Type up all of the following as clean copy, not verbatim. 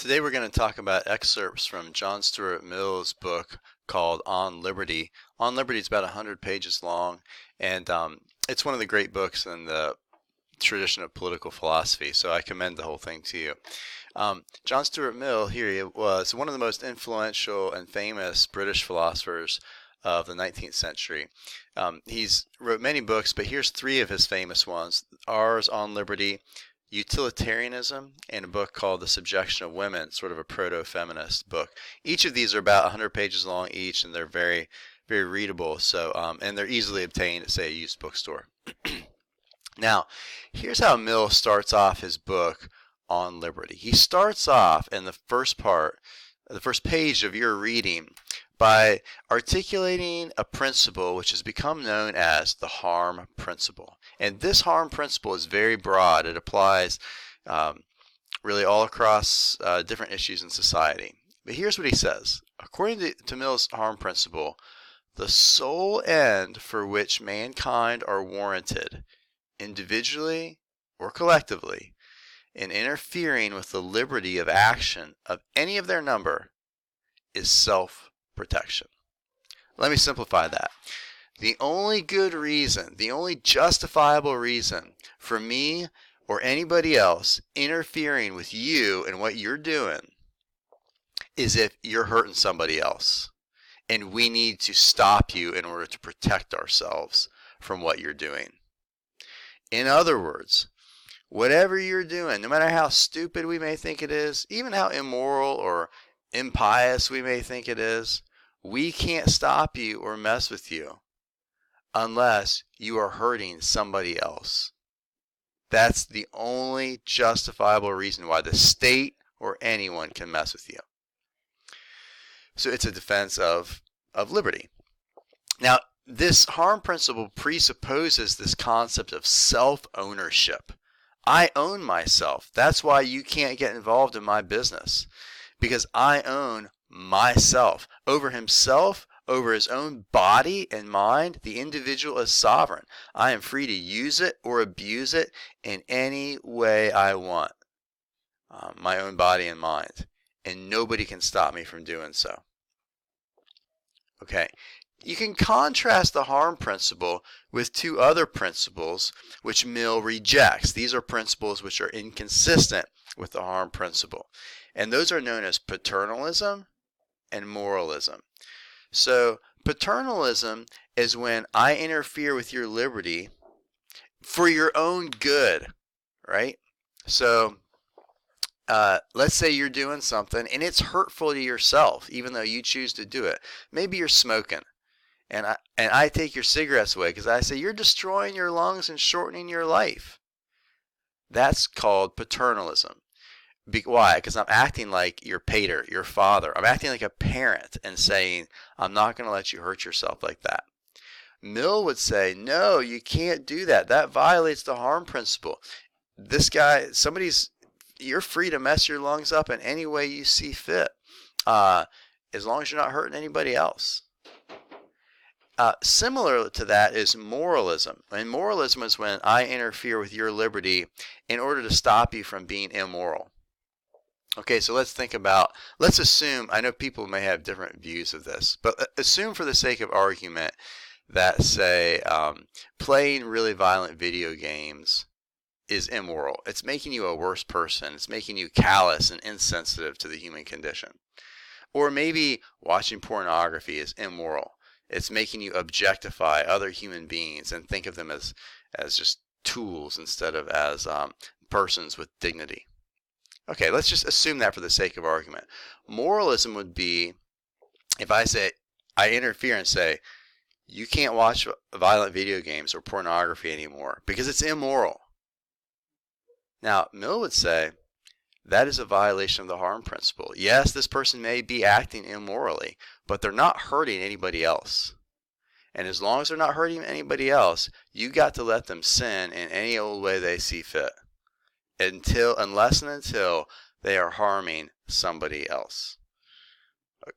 Today we're going to talk about excerpts from John Stuart Mill's book called On Liberty. On Liberty is about 100 pages long, and it's one of the great books in the tradition of political philosophy, so I commend the whole thing to you. John Stuart Mill, here he was one of the most influential and famous British philosophers of the 19th century. He's wrote many books, but here's three of his famous ones. Ours, On Liberty, Utilitarianism, and a book called The Subjection of Women, sort of a proto-feminist book. Each of these are about 100 pages long each, and they're very, very readable. So, and they're easily obtained at, say, a used bookstore. Now, here's how Mill starts off his book on liberty. He starts off in the first part, the first page of your reading, by articulating a principle which has become known as the harm principle. And this harm principle is very broad. It applies really all across different issues in society. But here's what he says. According to Mill's harm principle, the sole end for which mankind are warranted, individually or collectively, in interfering with the liberty of action of any of their number, is self-protection. Let me simplify that. The only good reason, the only justifiable reason for me or anybody else interfering with you and what you're doing is if you're hurting somebody else. And we need to stop you in order to protect ourselves from what you're doing. In other words, whatever you're doing, no matter how stupid we may think it is, even how immoral or impious we may think it is, we can't stop you or mess with you unless you are hurting somebody else. That's the only justifiable reason why the state or anyone can mess with you. So it's a defense of liberty. Now, this harm principle presupposes this concept of self-ownership. I own myself. That's why you can't get involved in my business, because I own myself. Over himself, over his own body and mind, the individual is sovereign. I am free to use it or abuse it in any way I want. My own body and mind. And nobody can stop me from doing so. Okay. You can contrast the harm principle with two other principles which Mill rejects. These are principles which are inconsistent with the harm principle. And those are known as paternalism and moralism. So paternalism is when I interfere with your liberty for your own good, right? So let's say you're doing something and it's hurtful to yourself, even though you choose to do it. Maybe you're smoking. And I take your cigarettes away because I say you're destroying your lungs and shortening your life. That's called paternalism. Why? Because I'm acting like your pater, your father. I'm acting like a parent and saying, I'm not going to let you hurt yourself like that. Mill would say, no, you can't do that. That violates the harm principle. This guy, you're free to mess your lungs up in any way you see fit, as long as you're not hurting anybody else. Similar to that is moralism. And moralism is when I interfere with your liberty in order to stop you from being immoral. Okay, so let's assume, I know people may have different views of this, but assume for the sake of argument that, say, playing really violent video games is immoral. It's making you a worse person. It's making you callous and insensitive to the human condition. Or maybe watching pornography is immoral. It's making you objectify other human beings and think of them as just tools instead of as persons with dignity. Okay, let's just assume that for the sake of argument. Moralism would be if I interfere and say, you can't watch violent video games or pornography anymore because it's immoral. Now, Mill would say that is a violation of the harm principle. Yes, this person may be acting immorally, but they're not hurting anybody else. And as long as they're not hurting anybody else, you got to let them sin in any old way they see fit. Unless and until they are harming somebody else.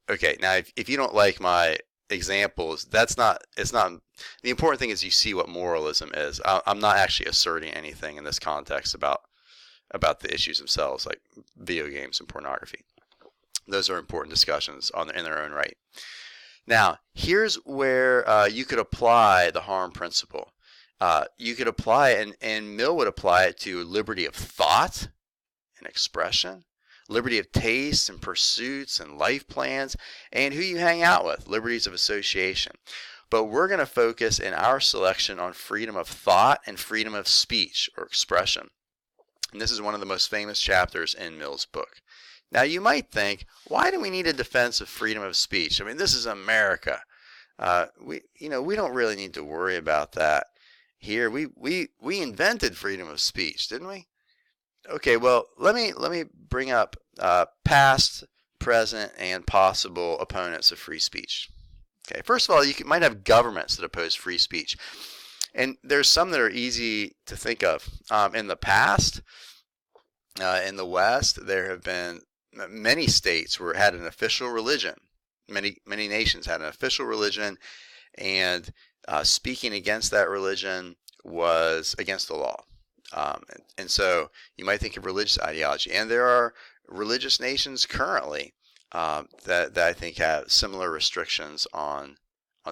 Okay, now if you don't like my examples, it's not, the important thing is you see what moralism is. I'm not actually asserting anything in this context about about the issues themselves, like video games and pornography. Those are important discussions in their own right. Now, here's where you could apply the harm principle. You could apply it, and Mill would apply it to liberty of thought and expression, liberty of taste and pursuits and life plans, and who you hang out with, liberties of association. But we're going to focus in our selection on freedom of thought and freedom of speech or expression. And this is one of the most famous chapters in Mill's book. Now you might think, why do we need a defense of freedom of speech? I mean, this is America. We don't really need to worry about that here. We invented freedom of speech, didn't we? Okay, well, let me bring up past, present, and possible opponents of free speech. Okay, first of all, might have governments that oppose free speech, and there's some that are easy to think of. In the past, in the West, there have been many states where it had an official religion. Many nations had an official religion, and speaking against that religion was against the law. And so you might think of religious ideology, and there are religious nations currently that I think have similar restrictions on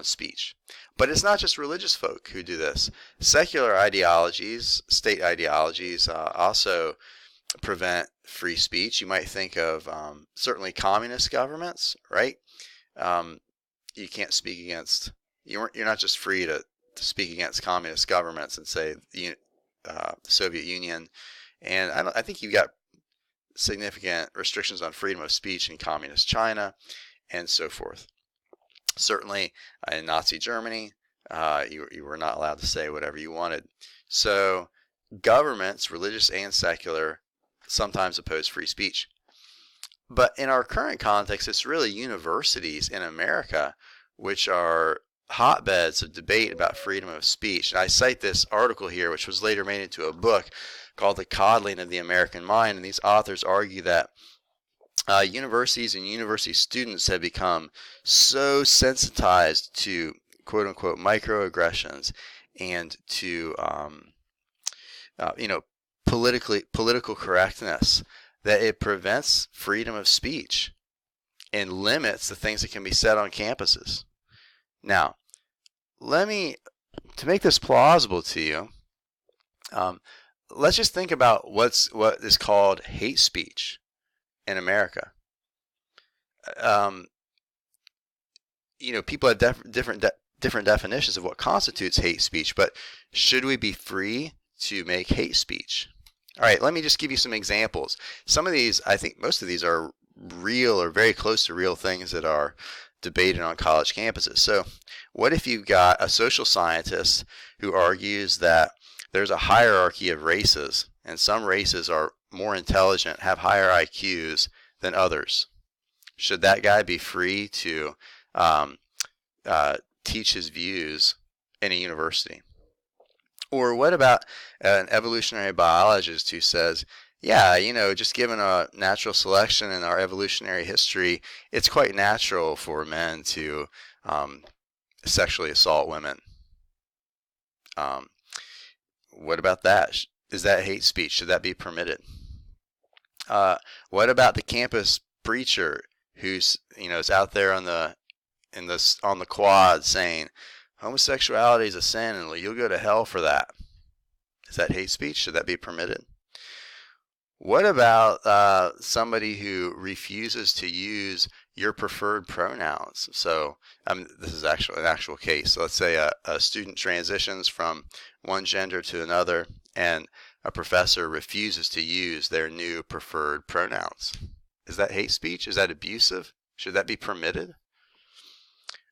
speech. But it's not just religious folk who do this. Secular ideologies, state ideologies, also prevent free speech. You might think of certainly communist governments, right? You can't speak against. You're not just free to speak against communist governments and say the Soviet Union, and I think you've got significant restrictions on freedom of speech in communist China, and so forth. Certainly, in Nazi Germany, you were not allowed to say whatever you wanted. So governments, religious and secular, sometimes oppose free speech. But in our current context, it's really universities in America which are hotbeds of debate about freedom of speech. And I cite this article here, which was later made into a book called The Coddling of the American Mind. And these authors argue that universities and university students have become so sensitized to quote-unquote microaggressions and to political correctness that it prevents freedom of speech and limits the things that can be said on campuses. Now, to make this plausible to you, let's just think about what is called hate speech in America. People have different definitions of what constitutes hate speech, but should we be free to make hate speech? All right, let me just give you some examples. Some of these, I think most of these are real or very close to real things that are debated on college campuses. So what if you've got a social scientist who argues that there's a hierarchy of races, and some races are more intelligent, have higher IQs than others? Should that guy be free to teach his views in a university? Or what about an evolutionary biologist who says, yeah, just given a natural selection in our evolutionary history, it's quite natural for men to sexually assault women? What about that? Is that hate speech? Should that be permitted? What about the campus preacher who's is out there on the quad saying homosexuality is a sin and you'll go to hell for that? Is that hate speech? Should that be permitted? What about somebody who refuses to use your preferred pronouns? So this is actually an actual case. So let's say a student transitions from one gender to another, and a professor refuses to use their new preferred pronouns. Is that hate speech? Is that abusive? Should that be permitted?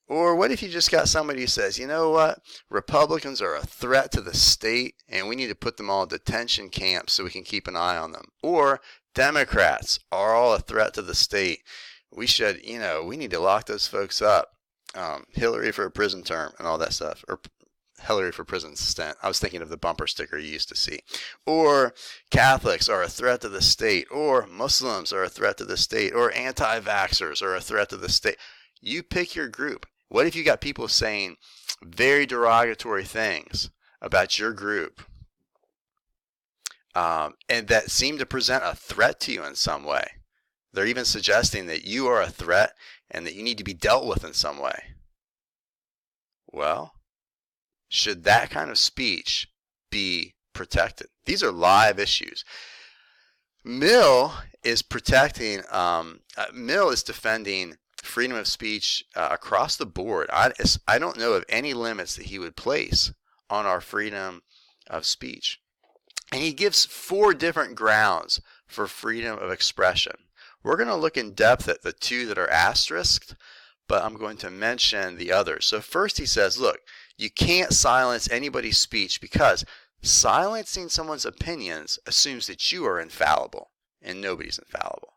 Or what if you just got somebody who says, you know what, Republicans are a threat to the state and we need to put them all in detention camps so we can keep an eye on them? Or Democrats are all a threat to the state. We should, we need to lock those folks up. Hillary for a prison term and all that stuff. Or Hillary for prison stint. I was thinking of the bumper sticker you used to see. Or Catholics are a threat to the state. Or Muslims are a threat to the state. Or anti-vaxxers are a threat to the state. You pick your group. What if you got people saying very derogatory things about your group? and that seem to present a threat to you in some way. They're even suggesting that you are a threat and that you need to be dealt with in some way. Well, should that kind of speech be protected? These are live issues. Mill is protecting, Mill is defending freedom of speech across the board. I don't know of any limits that he would place on our freedom of speech. And he gives 4 different grounds for freedom of expression. We're going to look in depth at the 2 that are asterisked, but I'm going to mention the others. So first he says, look, you can't silence anybody's speech because silencing someone's opinions assumes that you are infallible, and nobody's infallible.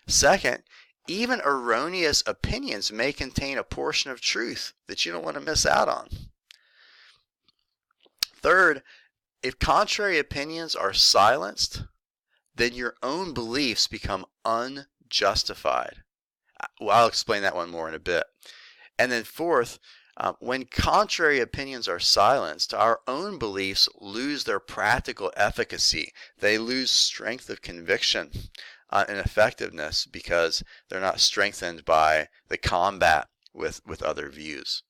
Second, even erroneous opinions may contain a portion of truth that you don't want to miss out on. Third, if contrary opinions are silenced, then your own beliefs become unjustified. Well, I'll explain that one more in a bit. And then fourth, when contrary opinions are silenced, our own beliefs lose their practical efficacy. They lose strength of conviction and effectiveness because they're not strengthened by the combat with other views.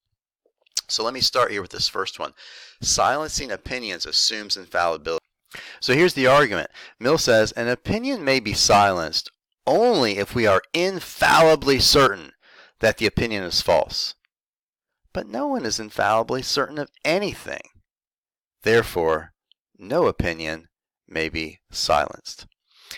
So let me start here with this first one. Silencing opinions assumes infallibility. So here's the argument. Mill says, an opinion may be silenced only if we are infallibly certain that the opinion is false. But no one is infallibly certain of anything. Therefore, no opinion may be silenced.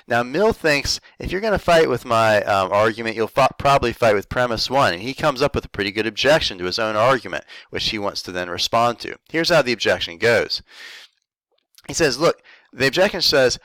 Now, Mill thinks if you're going to fight with my argument, you'll probably fight with premise 1. And he comes up with a pretty good objection to his own argument, which he wants to then respond to. Here's how the objection goes. He says, look, the objection says,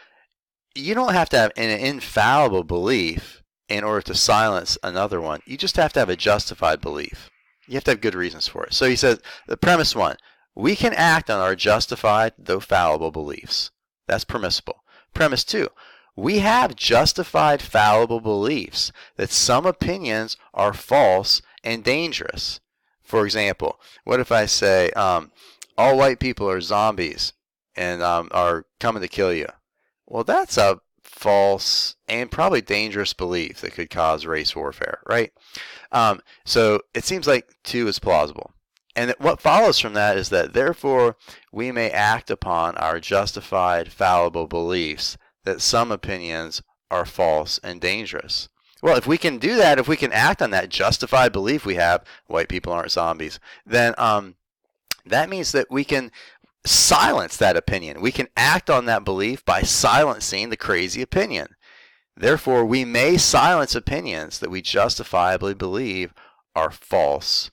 you don't have to have an infallible belief in order to silence another one. You just have to have a justified belief. You have to have good reasons for it. So he says, the premise 1, we can act on our justified, though fallible beliefs. That's permissible. Premise 2, we have justified, fallible beliefs that some opinions are false and dangerous. For example, what if I say, all white people are zombies and are coming to kill you? Well, that's a false and probably dangerous belief that could cause race warfare, right? So it seems like 2 is plausible. And what follows from that is that, therefore, we may act upon our justified, fallible beliefs that some opinions are false and dangerous. Well, if we can do that, if we can act on that justified belief we have, white people aren't zombies, then that means that we can silence that opinion. We can act on that belief by silencing the crazy opinion. Therefore, we may silence opinions that we justifiably believe are false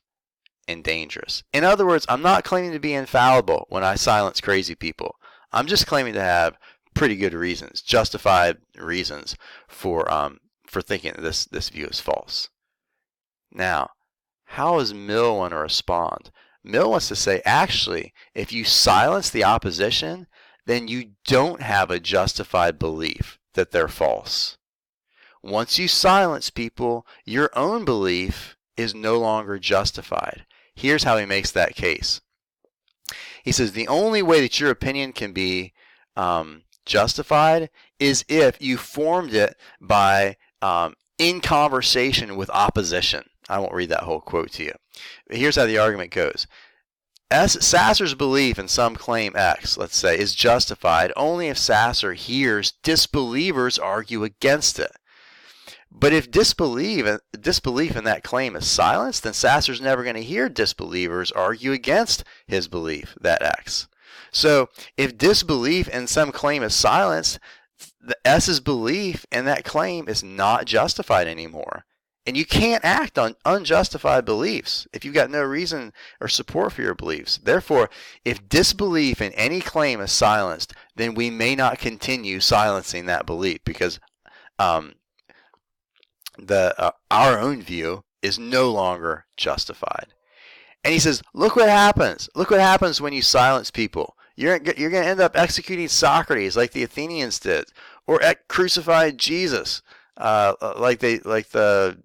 and dangerous. In other words, I'm not claiming to be infallible when I silence crazy people. I'm just claiming to have pretty good reasons, justified reasons for thinking that this view is false. Now, how does Mill want to respond? Mill wants to say, actually, if you silence the opposition, then you don't have a justified belief that they're false. Once you silence people, your own belief is no longer justified. Here's how he makes that case. He says, the only way that your opinion can be justified is if you formed it by in conversation with opposition. I won't read that whole quote to you. Here's how the argument goes. Sasser's belief in some claim X, let's say, is justified only if Sasser hears disbelievers argue against it. But if disbelief in that claim is silenced, then Sasser's never going to hear disbelievers argue against his belief that X. So if disbelief in some claim is silenced, the S's belief in that claim is not justified anymore. And you can't act on unjustified beliefs if you've got no reason or support for your beliefs. Therefore, if disbelief in any claim is silenced, then we may not continue silencing that belief because our own view is no longer justified. And he says, look what happens. Look what happens when you silence people. You're going to end up executing Socrates like the Athenians did, or crucified Jesus like the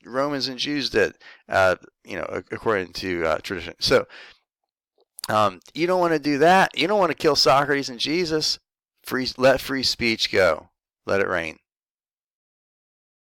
Romans and Jews did, according to tradition. So you don't want to do that. You don't want to kill Socrates and Jesus. let free speech go. Let it rain.